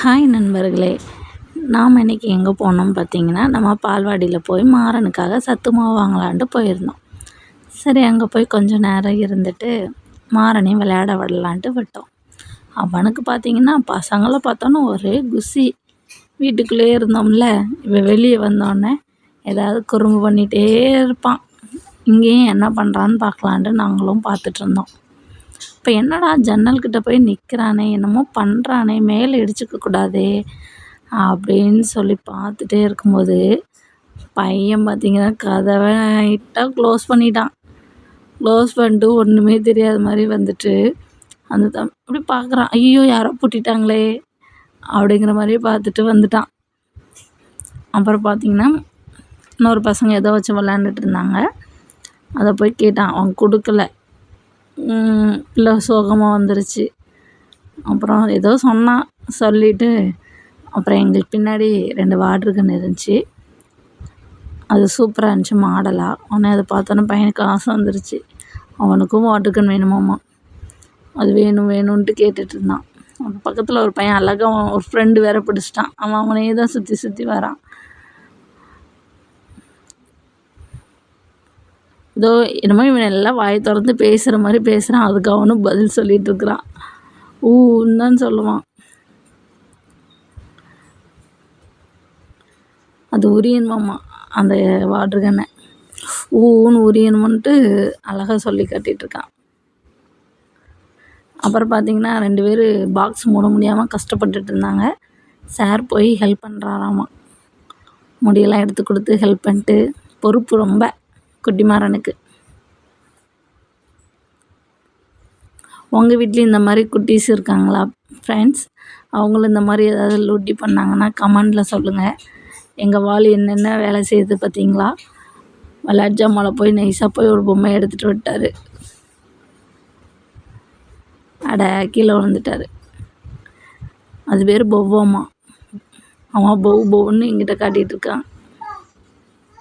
Hi நண்பர்களே! நாம் இன்றைக்கி எங்கே போனோம்னு பார்த்தீங்கன்னா, நம்ம பால்வாடியில் போய் மாறனுக்காக சத்து மாவு வாங்கலான்ட்டு போயிருந்தோம். சரி அங்கே போய் கொஞ்சம் நேரம் இருந்துட்டு மாறனையும் விளையாட விடலான்ட்டு விட்டோம். அவனுக்கு பார்த்தீங்கன்னா பசங்களை பார்த்தோன்னே ஒரே குஷி. வீட்டுக்குள்ளேயே இருந்தோம்ல, இப்போ வெளியே வந்தோடனே ஏதாவது குறும்பு பண்ணிகிட்டே இருப்பான். இங்கேயும் என்ன பண்ணுறான்னு பார்க்கலான்ட்டு நாங்களும் பார்த்துட்ருந்தோம். இப்போ என்னடா ஜன்னல்கிட்ட போய் நிற்கிறானே, என்னமோ பண்ணுறானே, மேலே இடிச்சுக்கக்கூடாதே அப்படின்னு சொல்லி பார்த்துட்டே இருக்கும்போது பையன் பார்த்திங்கன்னா கதவை லைட்டாக க்ளோஸ் பண்ணிட்டான். க்ளோஸ் பண்ணிட்டு ஒன்றுமே தெரியாத மாதிரி வந்துட்டு அந்த அப்படி பார்க்குறான். ஐயோ யாரோ பூட்டிட்டாங்களே அப்படிங்கிற மாதிரியே பார்த்துட்டு வந்துட்டான். அப்புறம் பார்த்திங்கன்னா இன்னொரு பசங்க ஏதோ வச்சு விளாண்டுட்டு இருந்தாங்க. அதை போய் கேட்டான், அவன் கொடுக்கல. பிள்ளை சோகமாக வந்துருச்சு. அப்புறம் ஏதோ சொன்னான். சொல்லிவிட்டு அப்புறம் எங்களுக்கு பின்னாடி 2 வாட்டர் கன் இருந்துச்சு. அது சூப்பராக இருந்துச்சு மாடலாக. உடனே அதை பார்த்தோன்னே பையனுக்கு ஆசை வந்துருச்சு. அவனுக்கும் வாட்டர் கன் வேணுமாம்மா. அது வேணும் வேணும்ன்ட்டு கேட்டுட்ருந்தான். அப்போ பக்கத்தில் ஒரு பையன் அழகாக ஒரு ஃப்ரெண்டு வேற பிடிச்சிட்டான். அவனே தான் சுற்றி சுற்றி வரான். ஏதோ என்னமோ இவன் எல்லாம் வாயை திறந்து பேசுகிற மாதிரி பேசுகிறான். அதுக்கு அவனும் பதில் சொல்லிகிட்டு இருக்கிறான். ஊன்னு தான் சொல்லுவான். அது உரியணுமாம்மா அந்த வாட்டர் கன்னை. ஊன்னு உரியணுமென்ட்டு அழகாக சொல்லி காட்டிகிட்ருக்கான். அப்புறம் பார்த்திங்கன்னா 2 பேர் பாக்ஸ் மூட முடியாமல் கஷ்டப்பட்டுட்டு இருந்தாங்க. சார் போய் ஹெல்ப் பண்ணுறாராமா. முடியெல்லாம் எடுத்து கொடுத்து ஹெல்ப் பண்ணிட்டு பொறுப்பு ரொம்ப குட்டிமாறனுக்கு. உங்கள் வீட்லேயும் இந்த மாதிரி குட்டீஸ் இருக்காங்களா ஃப்ரெண்ட்ஸ்? அவங்களும் இந்த மாதிரி ஏதாவது லூட்டி பண்ணாங்கன்னா கமெண்டில் சொல்லுங்கள். எங்கள் வாள் என்னென்ன வேலை செய்யுது பார்த்தீங்களா? விளையாட்டு ஜாமாவில் போய் நைஸாக போய் ஒரு பொம்மை எடுத்துகிட்டு விட்டார். கீழே விழுந்துட்டார். அது பேர் பொவ்வாம்மா. அவன் பொவ்வுன்னு எங்கிட்ட காட்டிகிட்டு இருக்கான்.